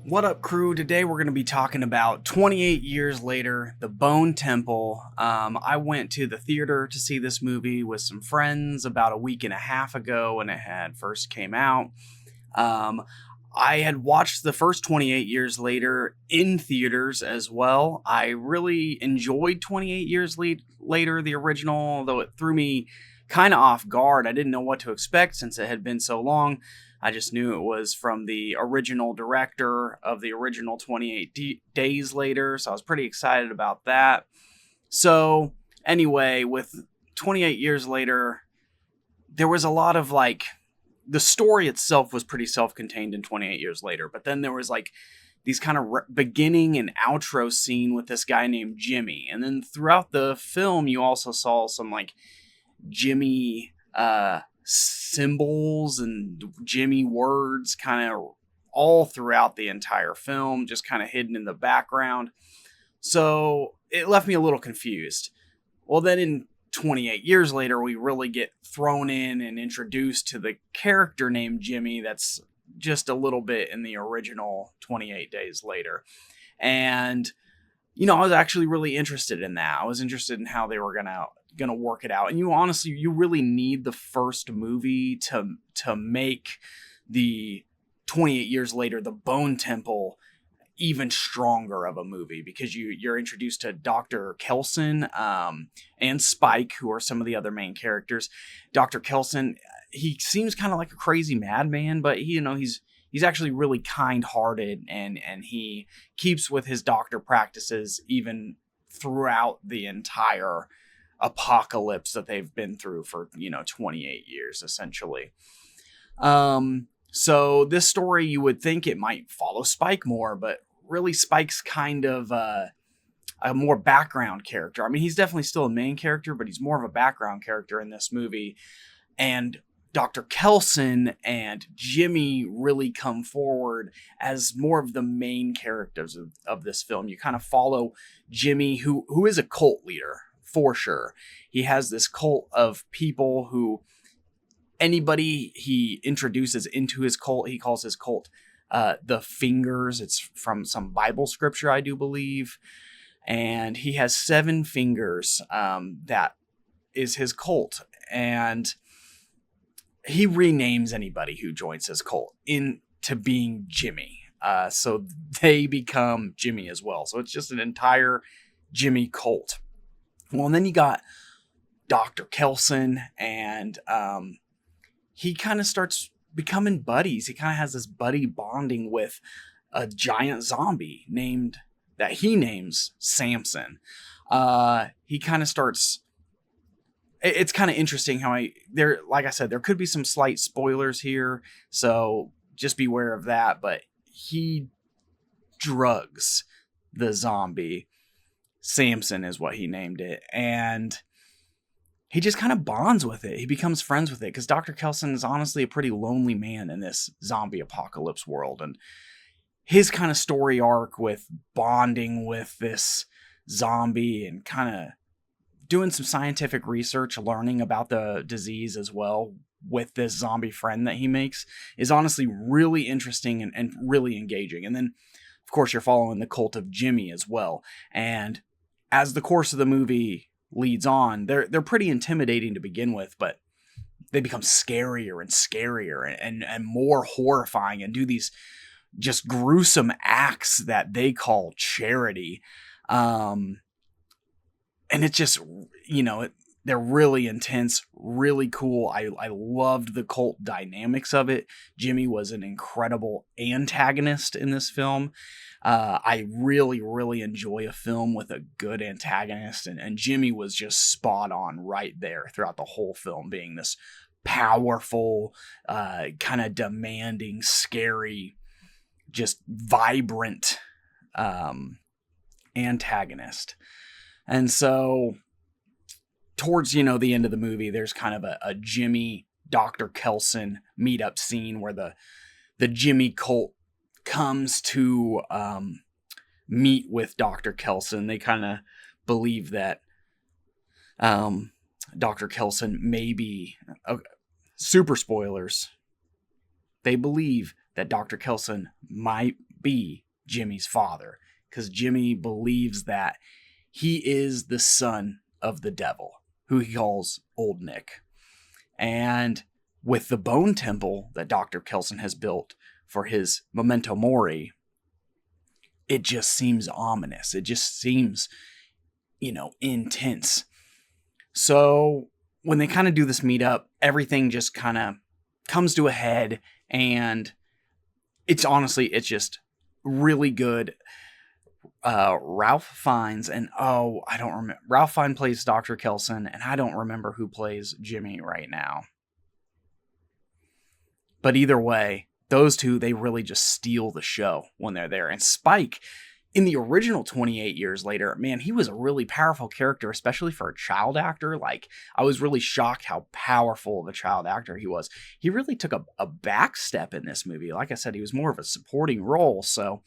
What up, crew? Today we're going to be talking about 28 years later, The Bone Temple. I went to the theater to see this movie with some friends about a week and a half ago when it had first came out. Um, I had watched the first 28 years later in theaters as well. I really enjoyed 28 years later, the original, although it threw me kind of off guard. I didn't know what to expect since it had been so long. I just knew it was from the original director of the original 28 Days Later, so I was pretty excited about that. So, anyway, with 28 years later, there was a lot of the story itself was pretty self-contained in 28 years later, but then there was these kind of beginning and outro scene with this guy named Jimmy, and then throughout the film you also saw some Jimmy symbols and Jimmy words kind of all throughout the entire film, just kind of hidden in the background. So it left me a little confused. Well, then in 28 years later, we really get thrown in and introduced to the character named Jimmy that's just a little bit in the original 28 Days Later. And, I was actually really interested in that. I was interested in how they were gonna work it out. And you really need the first movie to make the 28 years later, The Bone Temple, even stronger of a movie, because you're introduced to Dr. Kelson and Spike, who are some of the other main characters. Dr. Kelson, he seems kind of like a crazy madman, but he's actually really kind-hearted, and he keeps with his doctor practices even throughout the entire apocalypse that they've been through for 28 years essentially. So this story, you would think it might follow Spike more, but really Spike's kind of a more background character. I mean, he's definitely still a main character, but he's more of a background character in this movie. And Dr. Kelson and Jimmy really come forward as more of the main characters of this film. You kind of follow Jimmy, who is a cult leader, for sure. He has this cult of people who anybody he introduces into his cult, he calls his cult the Fingers. It's from some Bible scripture, I do believe. And he has 7 fingers that is his cult. And he renames anybody who joins his cult into being Jimmy. So they become Jimmy as well. So it's just an entire Jimmy cult. Well, and then you got Dr. Kelson, and he kind of starts becoming buddies. He kind of has this buddy bonding with a giant zombie that he names Samson. He kind of starts. It's kind of interesting how like I said, there could be some slight spoilers here, so just beware of that. But he drugs the zombie. Samson is what he named it, and he just kind of bonds with it. He becomes friends with it, because Dr. Kelson is honestly a pretty lonely man in this zombie apocalypse world, and his kind of story arc with bonding with this zombie and kind of doing some scientific research, learning about the disease as well with this zombie friend that he makes, is honestly really interesting and really engaging. And then, of course, you're following the cult of Jimmy as well. And as the course of the movie leads on, they're pretty intimidating to begin with, but they become scarier and scarier and more horrifying, and do these just gruesome acts that they call charity. And it's just, they're really intense, really cool. I loved the cult dynamics of it. Jimmy was an incredible antagonist in this film. I really, really enjoy a film with a good antagonist, and Jimmy was just spot on right there throughout the whole film, being this powerful, kind of demanding, scary, just vibrant antagonist. And so towards, the end of the movie, there's kind of a Jimmy Dr. Kelson meetup scene where the Jimmy cult comes to meet with Dr. Kelson. They kind of believe that Dr. Kelson may be, super spoilers, they believe that Dr. Kelson might be Jimmy's father, because Jimmy believes that he is the son of the devil, who he calls Old Nick. And with the bone temple that Dr. Kelson has built for his memento mori, it just seems ominous. It just seems, intense. So when they kind of do this meetup, everything just kind of comes to a head, and it's just really good. Ralph Fiennes Ralph Fiennes plays Dr. Kelson, and I don't remember who plays Jimmy right now. But either way, those two, they really just steal the show when they're there. And Spike, in the original 28 Years Later, man, he was a really powerful character, especially for a child actor. Like, I was really shocked how powerful of a child actor he was. He really took a back step in this movie. Like I said, he was more of a supporting role, so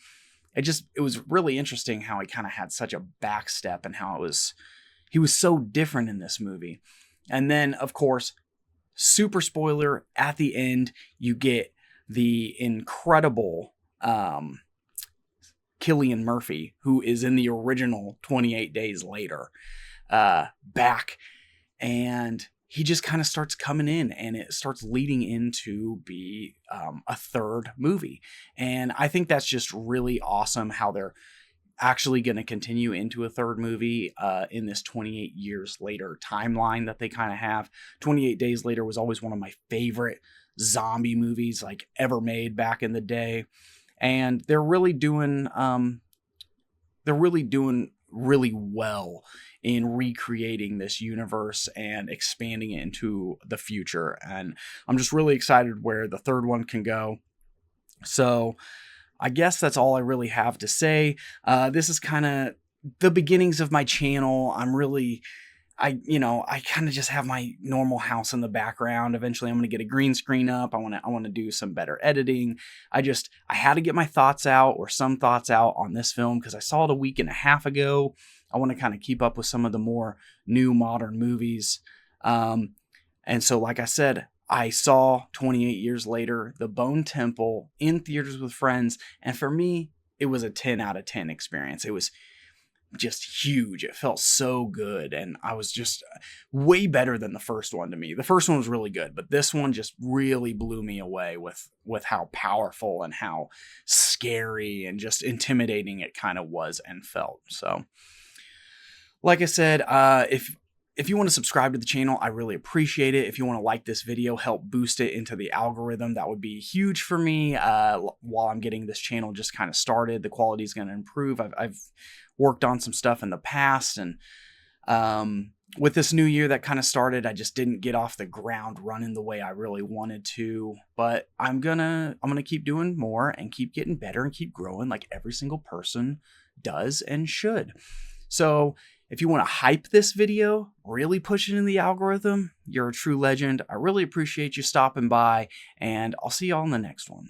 it was really interesting how he kind of had such a back step, and how he was so different in this movie. And then, of course, super spoiler, at the end, you get the incredible Cillian Murphy, who is in the original 28 Days Later, back, and he just kind of starts coming in, and it starts leading into be a third movie. And I think that's just really awesome how they're actually going to continue into a third movie in this 28 Years Later timeline that they kind of have. 28 Days Later was always one of my favorite zombie movies like ever made back in the day. And they're really doing really well in recreating this universe and expanding it into the future. And I'm just really excited where the third one can go. So I guess that's all I really have to say. This is kind of the beginnings of my channel. I kind of just have my normal house in the background. Eventually I'm going to get a green screen up. I want to do some better editing. I had to get my thoughts out, or some thoughts out, on this film because I saw it a week and a half ago. I want to kind of keep up with some of the more new modern movies. And so, like I said, I saw 28 Years Later, The Bone Temple, in theaters with friends. And for me, it was a 10 out of 10 experience. It was just huge. It felt so good. And I was just way better than the first one to me. The first one was really good, but this one just really blew me away with how powerful and how scary and just intimidating it kind of was and felt. So, like I said, if you want to subscribe to the channel, I really appreciate it. If you want to like this video, help boost it into the algorithm, that would be huge for me. While I'm getting this channel just kind of started, the quality is going to improve. I've worked on some stuff in the past, and with this new year that kind of started, I just didn't get off the ground running the way I really wanted to. But I'm gonna keep doing more and keep getting better and keep growing like every single person does and should. So if you want to hype this video, really push it in the algorithm, you're a true legend. I really appreciate you stopping by, and I'll see y'all in the next one.